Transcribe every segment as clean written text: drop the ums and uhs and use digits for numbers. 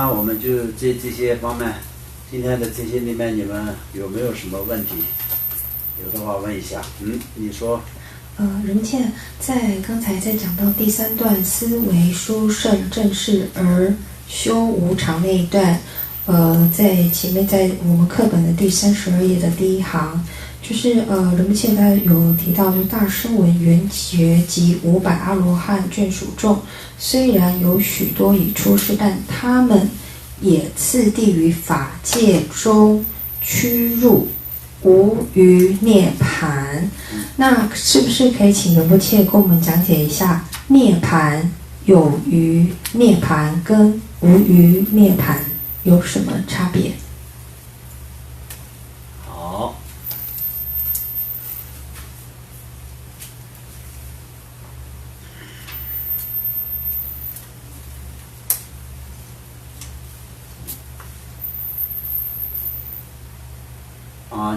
那我们就这些方面，今天的这些里面，你们有没有什么问题？有的话问一下。你说。仁谦在刚才在讲到第3段思维殊胜正视而修无常那一段，在前面在我们课本的第32页的第1行，就是仁谦他有提到，就大声闻缘觉及500阿罗汉眷属众，虽然有许多已出世，但他们也次第于法界中趋入无余涅槃。那是不是可以请仁波切跟我们讲解一下涅槃、有余涅槃跟无余涅槃有什么差别？好。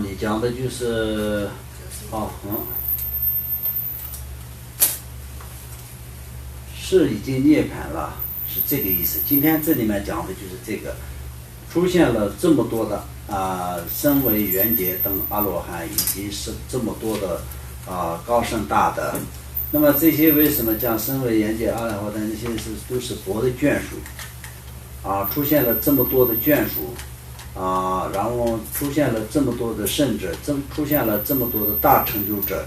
你讲的就是是已经涅槃了，是这个意思。今天这里面讲的就是这个，出现了这么多的声闻缘觉等阿罗汉，以及是这么多的高僧大德。那么这些为什么讲声闻缘觉阿罗汉等这些都是佛的眷属出现了这么多的眷属然后出现了这么多的圣者，出现了这么多的大成就者，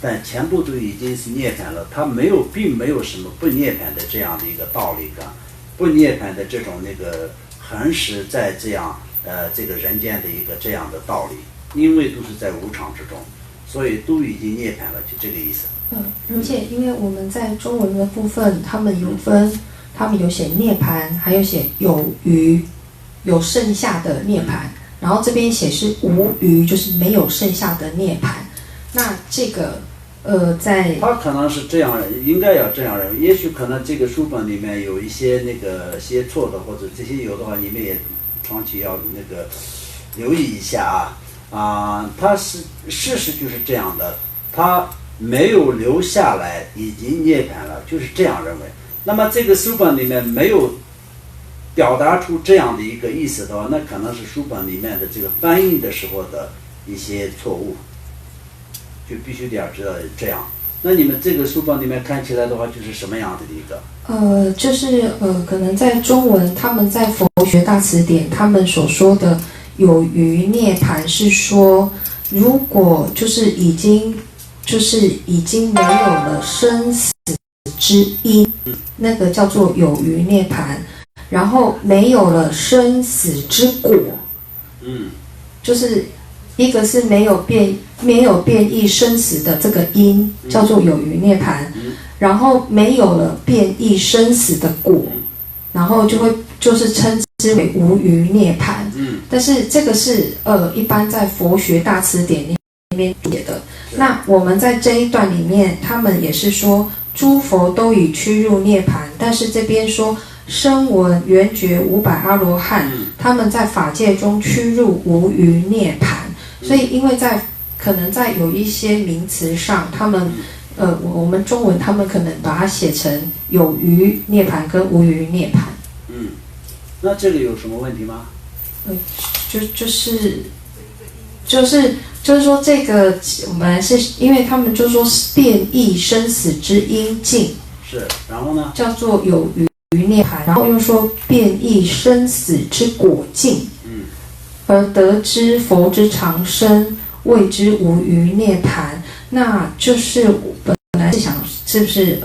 但全部都已经是涅槃了。他并没有什么不涅槃的这样的一个道理感，不涅槃的这种那个恒实在这样这个人间的一个这样的道理，因为都是在无常之中，所以都已经涅槃了，就这个意思。而且因为我们在中文的部分，他们有分，他们有写涅槃，还有写有余。有剩下的涅槃，然后这边写是无余，就是没有剩下的涅槃。那这个在他可能是这样，应该要这样认为。也许可能这个书本里面有一些那个写错的，或者这些有的话，你们也长期要那个留意一下他是事实就是这样的，他没有留下来，已经涅槃了，就是这样认为。那么这个书本里面没有表达出这样的一个意思的话，那可能是书本里面的这个翻译的时候的一些错误，就必须得要知道这样。那你们这个书本里面看起来的话，就是什么样子的一个？就是可能在中文，他们在佛学大词典，他们所说的有余涅槃是说，如果就是已经没有了生死之因，那个叫做有余涅槃。然后没有了生死之果，就是一个是没有变异生死的这个因，叫做有余涅槃，然后没有了变异生死的果，然后就是称之为无余涅槃。但是这个是一般在佛学大词典里面写的。那我们在这一段里面，他们也是说诸佛都已趋入涅槃，但是这边说声闻缘觉500阿罗汉，他们在法界中趋入无余涅槃。所以因为可能在有一些名词上，他们我们中文他们可能把它写成有余涅槃跟无余涅槃。那这个有什么问题吗？就是说这个我们是因为他们就说变异生死之因尽，是，然后呢叫做有余涅槃，然后又说变异生死之果尽，而得知佛之长生，谓之无余涅槃。那就是我本来是想，是不是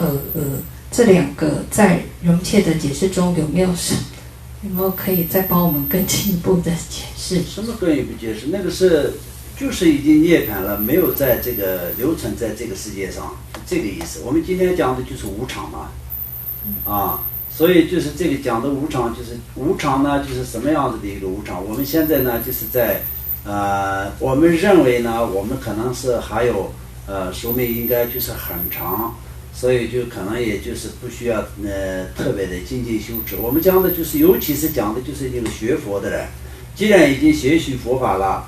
这两个在仁切的解释中有没有可以再帮我们更进一步的解释？什么更一步解释？那个就是已经涅槃了，没有在这个留存在这个世界上，这个意思。我们今天讲的就是无常嘛，所以就是这个讲的无常，就是无常呢，就是什么样子的一个无常？我们现在呢，就是在我们认为呢，我们可能是还有寿命应该就是很长，所以就可能也就是不需要特别的精进修持。我们讲的就是，尤其是讲的就是这个学佛的人，既然已经学习佛法了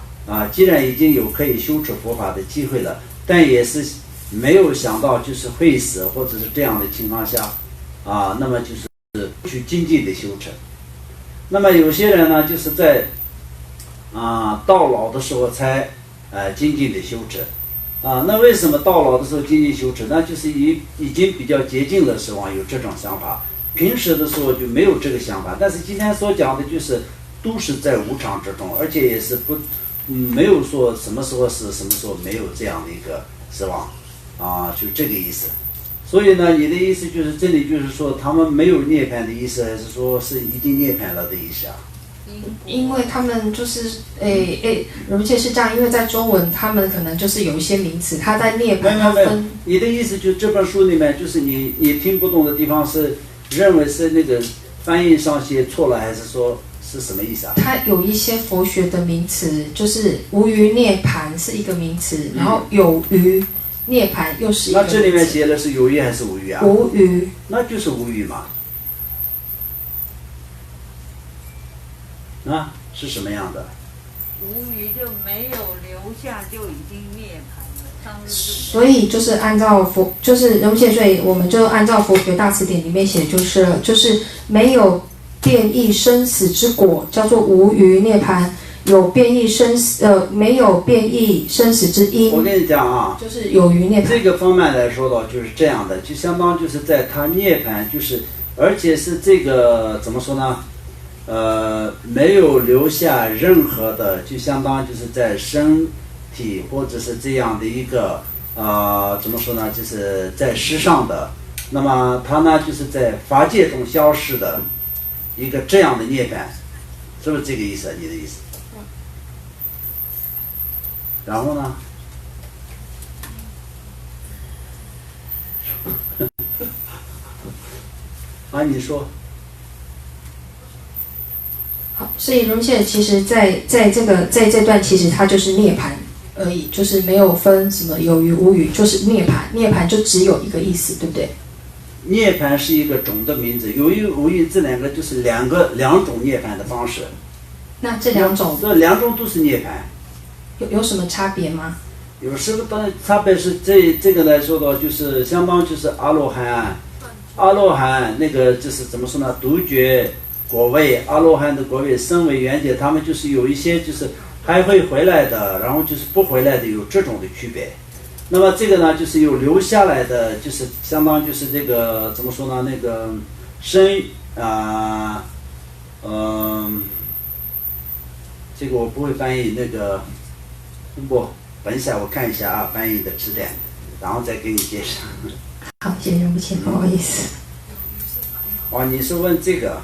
既然已经有可以修持佛法的机会了，但也是没有想到就是会死或者是这样的情况下那么就是去精进的修持那么有些人呢，就是在到老的时候才精进的修持。那为什么到老的时候精进修持？那就是已经比较接近了死亡，有这种想法。平时的时候就没有这个想法，但是今天所讲的就是都是在无常之中，而且也是没有说什么时候是什么时候没有这样的一个死亡就这个意思。所以呢，你的意思就是这里就是说他们没有涅槃的意思，还是说是已经涅槃了的意思啊？因为他们就是如切是这样，因为在中文他们可能就是有一些名词，他在涅槃他分。你的意思就这本书里面，就是你听不懂的地方是认为是那个翻译上写错了，还是说是什么意思啊？它有一些佛学的名词，就是无余涅槃是一个名词，然后有余涅槃又是一个名词。那这里面写的是有余还是无余啊？无余。那就是无余嘛。是什么样的？无余就没有留下，就已经涅槃了。所以就是按照佛，就是容且，所以我们就按照佛学大辞典里面写就是没有变异生死之果，叫做无余涅槃。有变异生死，没有变异生死之因。我跟你讲啊，就是有余涅槃。这个方面来说的，就是这样的，就相当就是在他涅槃，就是而且是这个怎么说呢？没有留下任何的，就相当就是在身体或者是这样的一个怎么说呢？就是在世上的，那么他呢就是在法界中消失的一个这样的涅槃，是不是这个意思？你的意思？然后呢？你说。好，所以容且其实在这段其实它就是涅槃而已，就是没有分什么有余无余，就是涅槃。涅槃就只有一个意思，对不对？涅槃是一个种的名字，有余无余这两个就是两种涅槃的方式。那这两种都是涅槃。有什么差别吗？有什么当然差别是这个来说的，就是相当就是阿罗汉那个就是怎么说呢？独觉果位，阿罗汉的果位，身为缘觉，他们就是有一些就是还会回来的，然后就是不回来的，有这种的区别。那么这个呢，就是有留下来的，就是相当就是这个怎么说呢？那个身这个我不会翻译那个。等一下我看一下翻译的词典，然后再给你介绍。好，谢谢容且，不好意思。你是问这个？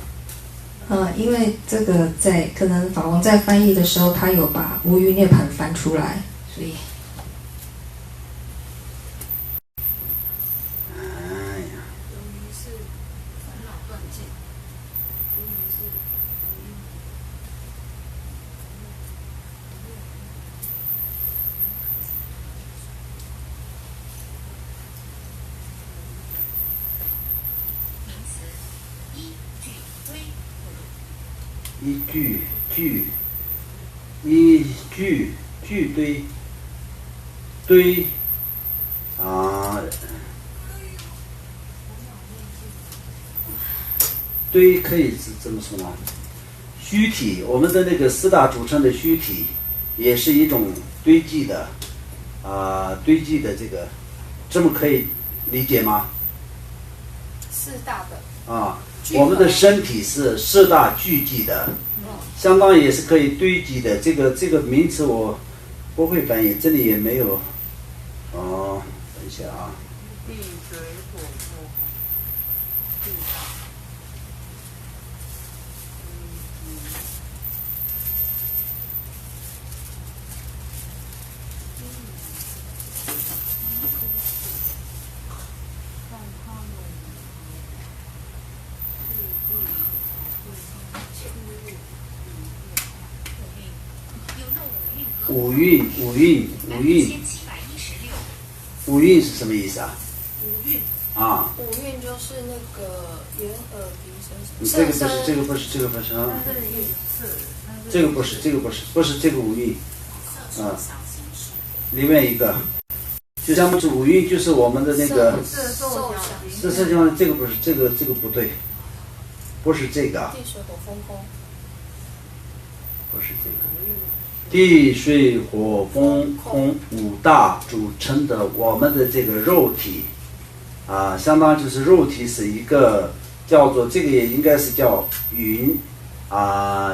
因为这个可能法王在翻译的时候，他有把无余涅槃翻出来，所以。聚堆堆可以怎么说呢？虚体，我们的那个四大组成的虚体，也是一种堆积的这个，这么可以理解吗？四大的我们的身体是四大聚集的，相当也是可以堆积的。这个名词我不会翻译，这里也没有。等一下啊。地水火风，地大。五蕴是什么意思啊？五蕴就是那个眼耳鼻舌身。这个不是这个不是这个五蕴里面一个，就像不是五蕴，就是我们的那个这个不是这个不对，不是这个。地水火风空。不是这个。地水火风空五大组成的我们的这个肉体，相当就是肉体是一个叫做这个也应该是叫云，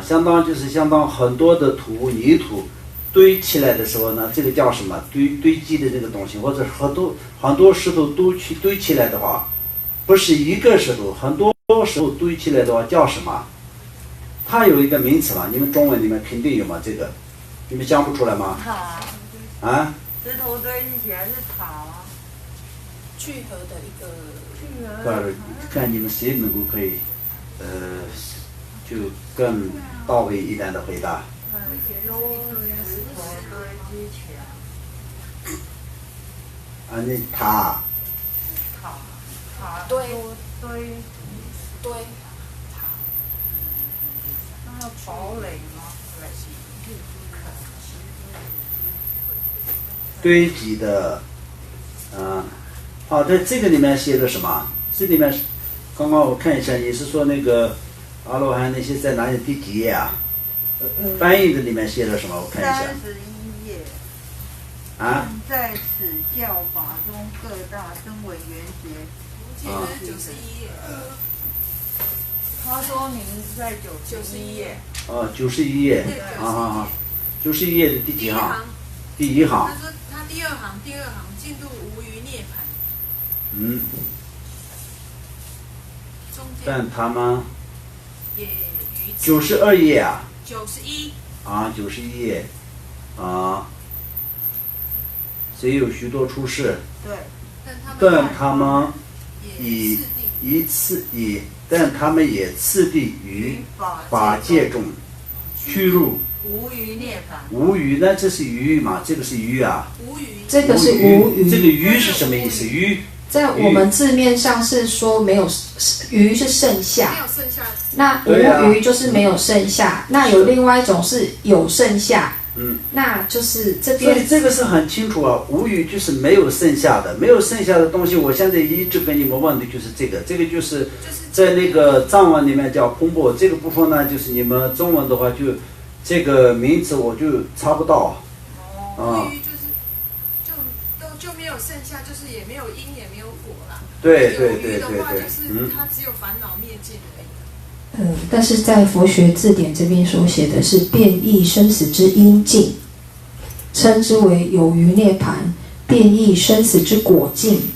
相当很多的泥土堆起来的时候呢，这个叫什么堆积的这个东西，或者很多石头堆起来的话，不是一个石头，很多石头堆起来的话叫什么？它有一个名词嘛，你们中文里面肯定有嘛，这个你们想不出来吗？塔啊？石头堆起来是塔啊。聚合的一个。看你们谁能够可以，就更到位一点的回答。那塔堆塔，那堡垒吗？堆积的，在这个里面写的什么？这里面刚刚我看一下，你是说那个阿罗汉那些在哪里第几页啊？翻译的里面写的什么？我看一下。31页。在此教法中各大声闻缘觉。91页。他说你们是在91页。91页。91页的第几行？第一行。他说他第二行进入无余涅槃。但他们也92页啊。91。91页。虽有许多出世。对。但他们但他们也次第于法界中趋入无余涅槃。无余，那这是余嘛？这个是余啊。无余。这个是无余。这个余是什么意思？余在我们字面上是说没有余是剩下，没有剩下。那无余就是没有剩下。那有另外一种是有剩下。那就是这边。所以这个是很清楚啊，无余就是没有剩下的，没有剩下的东西。我现在一直跟你们问的就是这个就是在那个藏文里面叫空钵，这个部分呢，就是你们中文的话就这个名词我就查不到。无余就没有剩下，就是也没有因也没有果啦。对。有余的话就是它只有烦恼灭尽而已。但是在佛学字典这边所写的是变异生死之因尽，称之为有余涅槃；变异生死之果尽，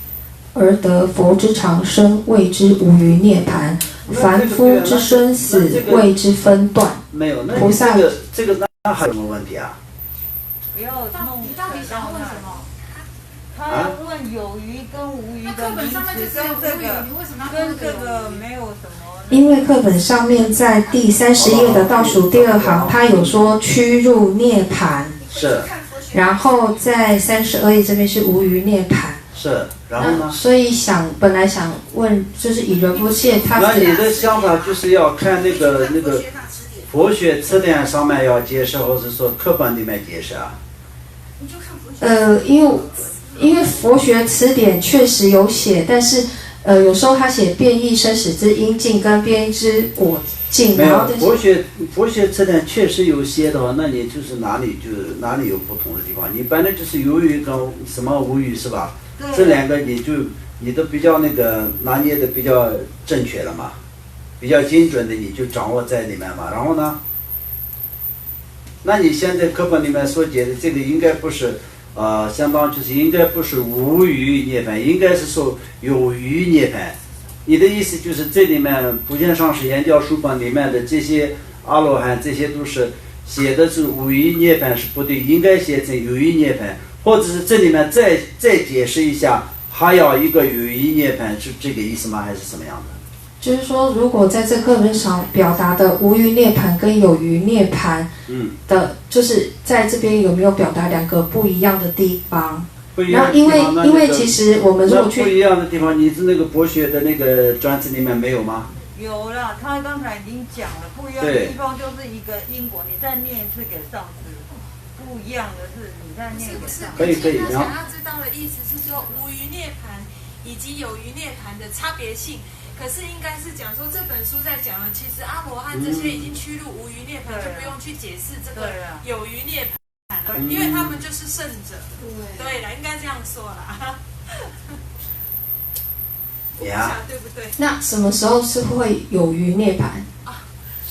而得佛之长生，谓之无余涅槃。凡夫之生死，谓之分断。没有，那菩萨这个那还有什么问题啊？不要弄。你到底想问什么？他问有余跟无余的名词跟这个没有什么。因为课本上面在第30页的倒数第2行，它有说趋入涅槃，是。然后在32页这边是无余涅槃，是。然后呢？所以本来想问，就是以仁波切他。那你的想法就是要看那个佛学词典上面要解释，或者说课本里面解释啊？因为佛学词典确实有写，但是有时候他写变异生死之因尽跟变异之果尽，没有佛学词典确实有写的话，那你就是哪里有不同的地方？你反正就是有余跟什么无余是吧？这两个你都比较那个拿捏的比较正确了嘛，比较精准的你就掌握在里面嘛。然后呢，那你现在课本里面所解的这个应该不是。相当就是应该不是无余涅槃，应该是说有余涅槃。你的意思就是这里面普贤上师研教书本里面的这些阿罗汉，这些都是写的是无余涅槃是不对，应该写成有余涅槃，或者是这里面再解释一下，还要一个有余涅槃，是这个意思吗？还是什么样的？就是说，如果在这课本上表达的无余涅槃跟有余涅槃的，就是在这边有没有表达两个不一样的地方？不一样的地方。因为其实我们如果去不一样的地方，你是那个博学的那个专辑里面没有吗？有了，他刚才已经讲了，不一样的地方就是一个因果，你再念一次给上师。不一样的是，你再念给上师。可以。他想要知道的意思是说，无余涅槃以及有余涅槃的差别性。可是应该是讲说这本书在讲的，其实阿罗汉这些已经趋入无余涅槃，就不用去解释这个有余涅槃，因为他们就是圣者。对了，应该这样说啦。我不晓得对不对？那什么时候是会有余涅槃？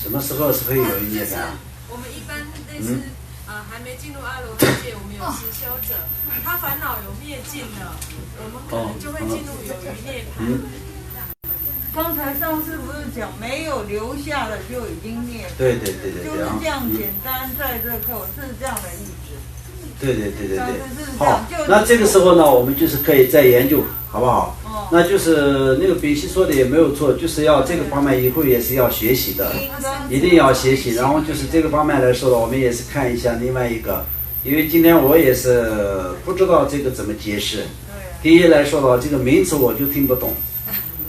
什么时候是会有余涅槃？我们一般类似还没进入阿罗汉界，我们有实修者，他烦恼有灭尽了，我们可能就会进入有余涅槃。刚才上次不是讲没有留下的就已经灭了？对，就是这样简单，在这课是这样的意思。对。好，那这个时候呢，我们就是可以再研究，好不好？那就是那个比西说的也没有错，就是要这个方面以后也是要学习的，一定要学习。然后就是这个方面来说的，我们也是看一下另外一个，因为今天我也是不知道这个怎么解释。第一来说的话，这个名词我就听不懂，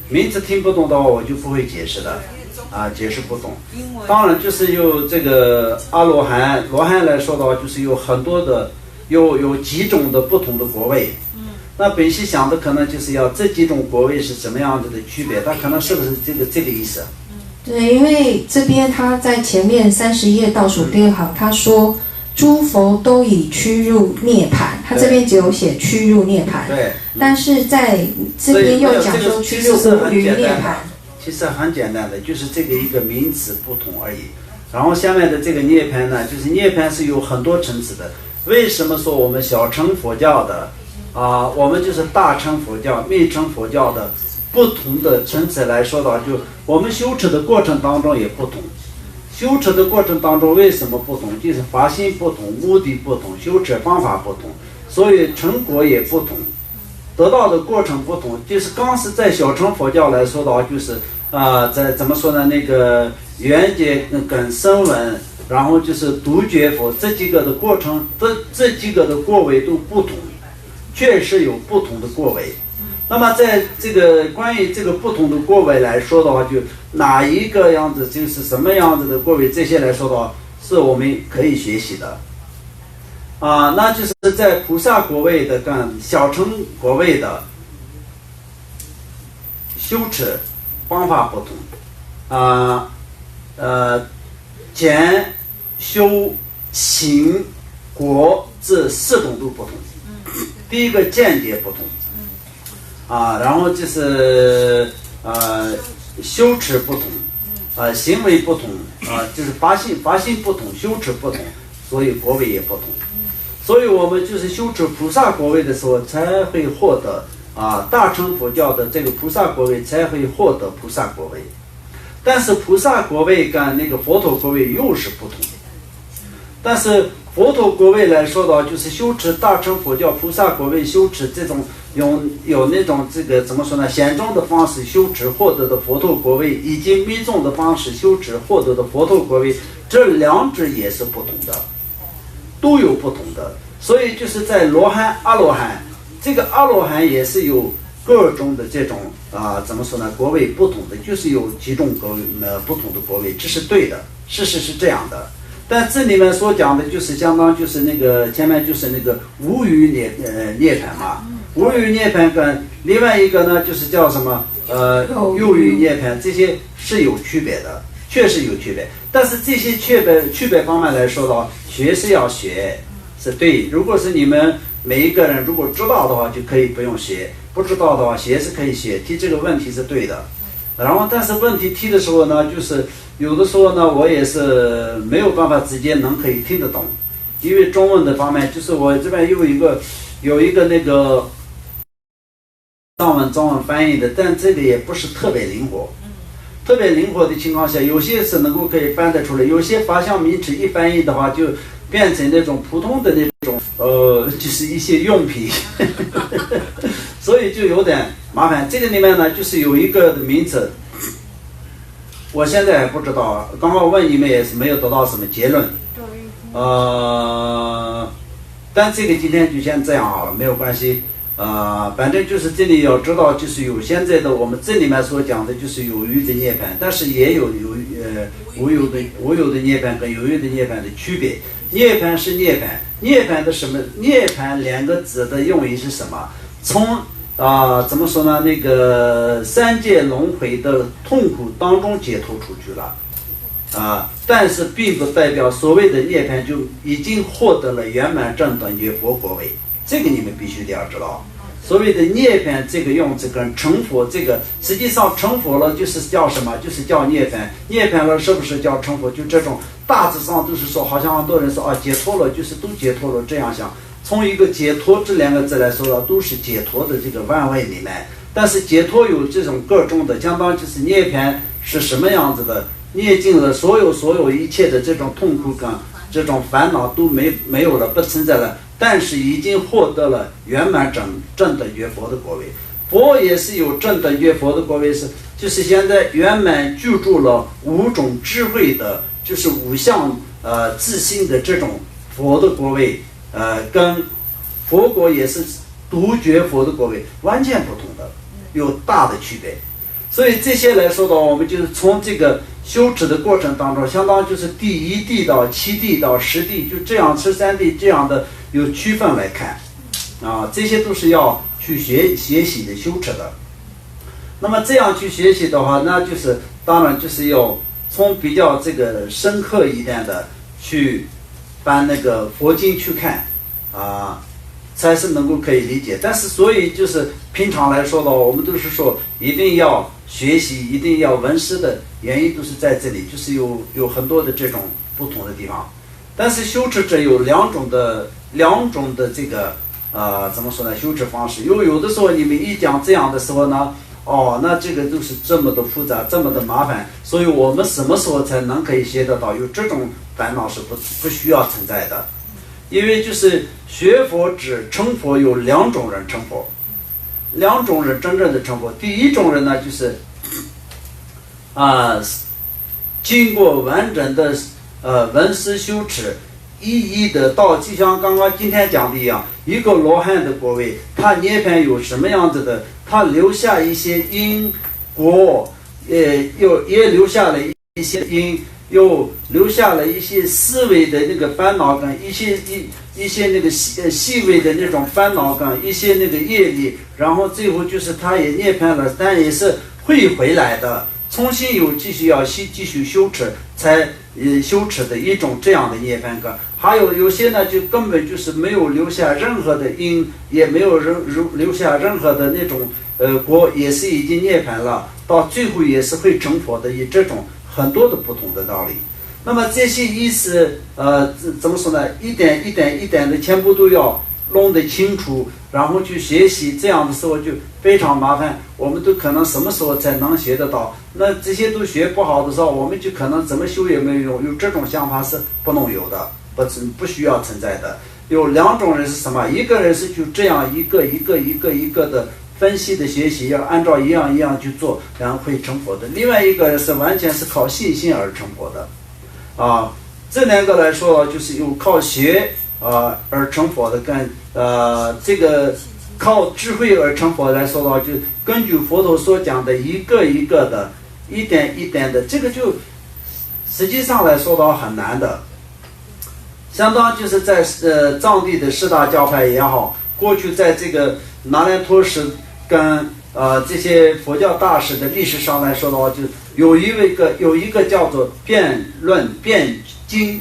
名词听不懂的话，我就不会解释的，解释不懂。当然就是有这个阿罗汉来说的话，就是有很多的，有几种的不同的国位。那本溪想的可能就是要这几种国位是什么样子的区别，他可能是不是这个意思？对，因为这边他在前面30页倒数第2行，他说诸佛都已趋入涅槃，他这边只有写趋入涅槃，对，但是在这边又讲说趋入无余涅槃。其实很简单的，就是这个一个名词不同而已。然后下面的这个涅槃呢，就是涅槃是有很多层次的。为什么说我们小乘佛教的我们就是大乘佛教、密乘佛教的不同的层次来说的话，就我们修持的过程当中也不同。修持的过程当中为什么不同？就是发心不同，目的不同，修持方法不同，所以成果也不同，得到的过程不同。就是刚是在小乘佛教来说的话，就是在怎么说呢？那个缘觉跟声闻，然后就是独觉佛这几个的过程，这几个的过位都不同。确实有不同的过位，那么在这个关于这个不同的过位来说的话，就哪一个样子就是什么样子的过位，这些来说的话，是我们可以学习的。那就是在菩萨国位的跟小乘国位的修持方法不同，减、修、行、果这4种都不同。第一个见解不同，然后就是修持不同，行为不同，就是发心不同，修持不同，所以国位也不同。所以我们就是修持菩萨国位的时候，才会获得大乘佛教的这个菩萨国位，才会获得菩萨国位。但是菩萨国位跟那个佛陀国位又是不同的。但是佛陀国位来说的话，就是修持大乘佛教菩萨国位，修持这种有那种这个怎么说呢？显宗的方式修持获得的佛陀国位，以及密宗的方式修持获得的佛陀国位，这两者也是不同的，都有不同的。所以就是在阿罗汉，这个阿罗汉也是有各种的这种怎么说呢？国位不同的，就是有几种不同的国位，这是对的，事实是这样的。但这里面所讲的就是相当就是那个前面就是那个无余涅槃嘛，无余涅槃跟另外一个呢就是叫什么有余涅槃，这些是有区别的，确实有区别。但是这些区别方面来说的话，学是要学，是对。如果是你们每一个人如果知道的话，就可以不用学；不知道的话，学是可以学。提这个问题是对的。然后，但是问题提的时候呢，就是有的时候呢，我也是没有办法直接可以听得懂，因为中文的方面，就是我这边有一个那个中文翻译的，但这个也不是特别灵活。特别灵活的情况下，有些是能够可以翻得出来，有些法相名词一翻译的话，就变成那种普通的那种就是一些用品，所以就有点麻烦。这个里面呢，就是有一个的名词，我现在还不知道，刚刚问你们也是没有得到什么结论。但这个今天就先这样好了，没有关系。反正就是这里要知道，就是有现在的我们这里面所讲的，就是有余的涅槃，但是也有无有的涅槃跟有余的涅槃的区别。涅槃是涅槃，涅槃的什么？涅槃2个字的用意是什么？从怎么说呢？那个三界轮回的痛苦当中解脱出去了。但是并不代表所谓的涅槃就已经获得了圆满正等于佛果位，这个你们必须得要知道。所谓的涅槃这个用词跟成佛这个，实际上成佛了就是叫什么？就是叫涅槃。涅槃了是不是叫成佛？就这种大致上都是说，好像很多人说解脱了，就是都解脱了这样想。从一个解脱这两个字来说了，都是解脱的这个范围里面。但是解脱有这种各种的，相当就是涅槃是什么样子的？灭尽了所有一切的这种痛苦感，这种烦恼都没有了，不存在了。但是已经获得了圆满正等觉佛的果位。佛也是有正等觉佛的果位，就是现在圆满具住了5种智慧的，就是5项自性的这种佛的果位，跟佛果也是独觉佛的果位完全不同的，有大的区别。所以这些来说的话，我们就是从这个修持的过程当中，相当就是第1地到7地到10地，就这样13地这样的有区分来看，这些都是要去学习的修持的。那么这样去学习的话，那就是当然就是要从比较这个深刻一点的去翻那个佛经去看，才是能够可以理解。但是所以就是平常来说的话，我们都是说一定要学习，一定要闻思的原因都是在这里，就是有很多的这种不同的地方。但是修持者有两种的这个怎么说呢？修持方式，有的时候你们一讲这样的时候呢，那这个都是这么的复杂，这么的麻烦，所以我们什么时候才能可以学得到？有这种烦恼是不需要存在的。因为就是学佛指成佛有2种人成佛，2种人真正的成佛。第一种人呢，就是经过完整的闻思修持，一一的到，就像刚刚今天讲的一样，一个罗汉的果位，他涅槃有什么样子的？他留下一些因果，也留下了一些因。又留下了一些思维的那个烦恼感，一些那个细微的那种烦恼感，一些那个业力，然后最后就是他也涅槃了，但也是会回来的，重新继续修持，才修持的一种这样的涅槃感。还有些呢，就根本就是没有留下任何的因，也没有留下任何的那种果，也是已经涅槃了，到最后也是会成佛的，以这种很多的不同的道理。那么这些意思怎么说呢？一点的全部都要弄得清楚，然后去学习，这样的时候就非常麻烦。我们都可能什么时候才能学得到？那这些都学不好的时候，我们就可能怎么修也没有用。有这种想法是不能有的，不需要存在的。有2种人是什么？一个人是就这样一个的分析的学习，要按照一样去做，然后会成佛的。另外一个是完全是靠信心而成佛的，这2个来说，就是有靠学而成佛的，跟这个靠智慧而成佛来说的话，就根据佛陀所讲的一个的、一点的，这个就实际上来说的话很难的。相当就是在藏地的4大教派也好，过去在这个那兰陀师跟这些佛教大师的历史上来说的话，就有一个叫做辩经。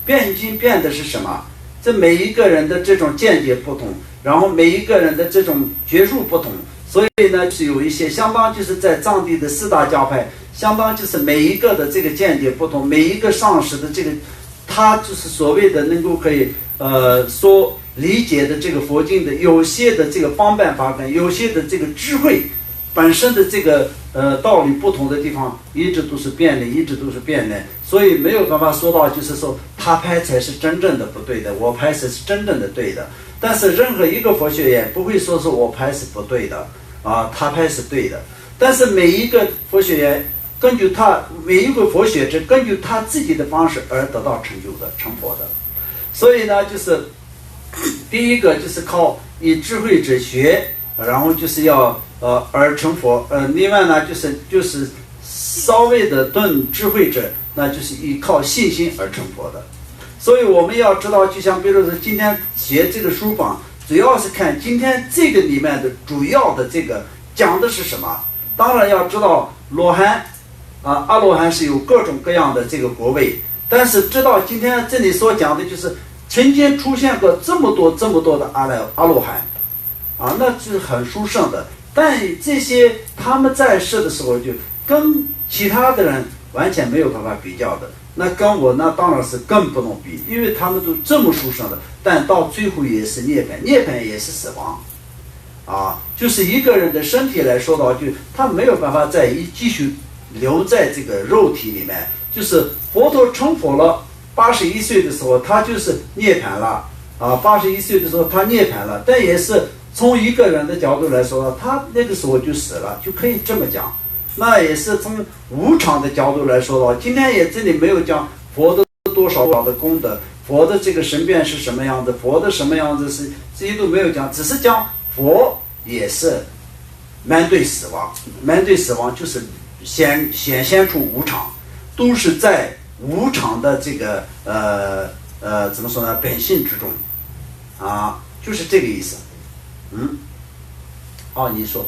辩经辩的是什么？这每一个人的这种见解不同，然后每一个人的这种觉悟不同，所以呢是有一些相当就是在藏地的4大教派，相当就是每一个的这个见解不同，每一个上师的这个他就是所谓的能够可以说理解的这个佛经的有些的这个方便法跟有些的这个智慧本身的这个道理不同的地方，一直都是辩论，所以没有办法说到就是说他拍才是真正的不对的，我拍才是真正的对的。但是任何一个佛学院不会说是我拍是不对的他拍是对的。但是每一个佛学院根据每一个佛学者根据他自己的方式而得到成就的成佛的。所以呢，就是第一个就是靠以智慧者学，然后就是要而成佛。另外呢，就是稍微的顿智慧者，那就是依靠信心而成佛的。所以我们要知道，就像比如说今天写这个书榜，主要是看今天这个里面的主要的这个讲的是什么。当然要知道罗汉阿罗汉是有各种各样的这个国位，但是知道今天这里所讲的就是曾经出现过这么多的阿罗汉那是很殊胜的。但这些他们在世的时候就跟其他的人完全没有办法比较的，那跟我那当然是更不能比，因为他们都这么殊胜的，但到最后也是涅槃，涅槃也是死亡就是一个人的身体来说的话，就他没有办法再继续留在这个肉体里面。就是佛陀成佛了，81岁的时候他就是涅槃了81岁的时候他涅槃了，但也是从一个人的角度来说，他那个时候就死了，就可以这么讲。那也是从无常的角度来说的话，今天也这里没有讲佛的多少的功德，佛的这个神变是什么样子，佛的什么样子是这些都没有讲，只是讲佛也是面对死亡，面对死亡就是显现出无常，都是在无常的这个怎么说呢，本性之中就是这个意思。你说。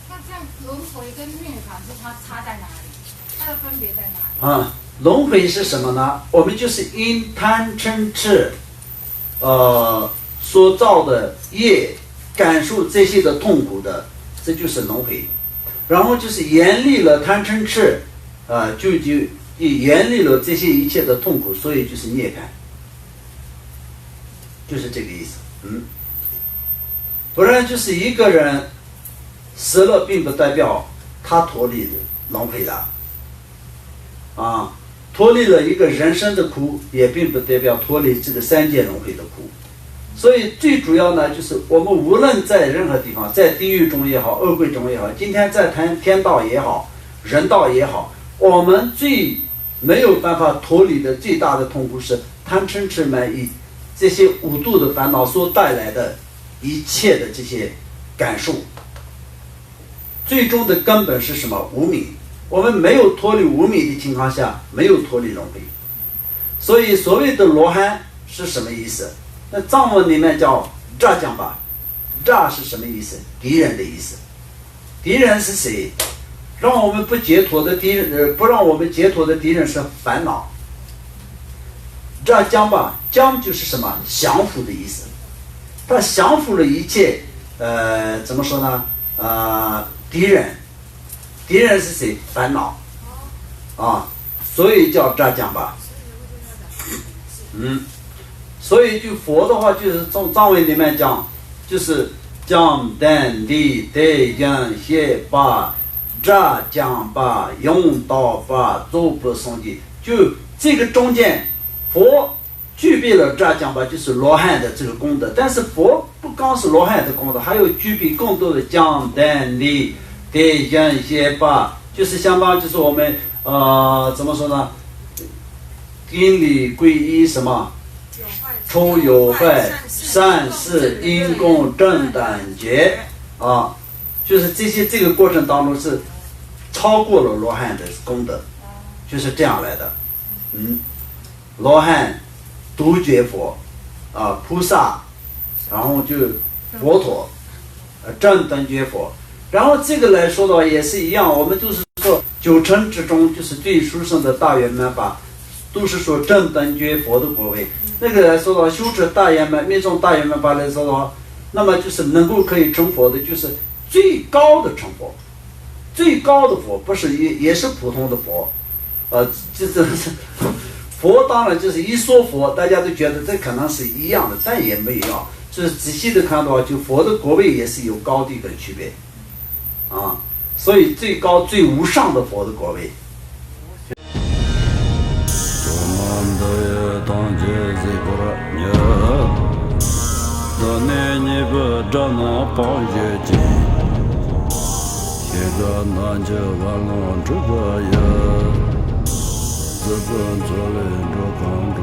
那这样轮回跟涅槃是它差在哪里？它的分别在哪里？轮回是什么呢？我们就是因贪嗔痴所造的业，感受这些的痛苦的，这就是轮回。然后就是严厉了贪嗔痴就严厉了这些一切的痛苦，所以就是涅槃，就是这个意思。不然就是一个人死了，并不代表他脱离轮回了脱离了一个人生的苦，也并不代表脱离这个三界轮回的苦。所以最主要呢，就是我们无论在任何地方，在地狱中也好，恶鬼中也好，今天在天道也好，人道也好，我们最没有办法脱离的最大的痛苦是贪嗔痴慢疑这些五度的烦恼所带来的一切的这些感受。最终的根本是什么？无明。我们没有脱离无明的情况下，没有脱离轮回。所以所谓的罗汉是什么意思？那藏文里面叫扎江巴，扎是什么意思？敌人的意思。敌人是谁？让我们不解脱的敌人，不让我们解脱的敌人是烦恼。扎江巴，江就是什么？降服的意思。他降服了一切，怎么说呢？敌人是谁？烦恼所以叫扎江巴。所以就佛的话，就是从藏文里面讲，就是江丹地得江谢巴扎江巴用道巴走不松的，就这个中间佛具备了扎江巴，就是罗汉的这个功德。但是佛不光是罗汉的功德，还有具备更多的江丹地得江谢巴，就是相当就是我们怎么说呢？因理归依什么？除有害，善事因功正等觉就是这个过程当中是超过了罗汉的功德，就是这样来的。罗汉独觉佛菩萨，然后就佛陀正等觉佛。然后这个来说的话也是一样，我们都是说九乘之中就是最殊胜的大圆满法，都是说正等觉佛的果位。那个来说的话，修持大圆满密宗大圆满法来说的话，那么就是能够可以成佛的，就是最高的成佛，最高的佛，不是也是普通的佛，就是佛当然就是一说佛，大家都觉得这可能是一样的，但也没有就是仔细的看的话，就佛的国位也是有高低的区别所以最高最无上的佛的国位。自本作人着康着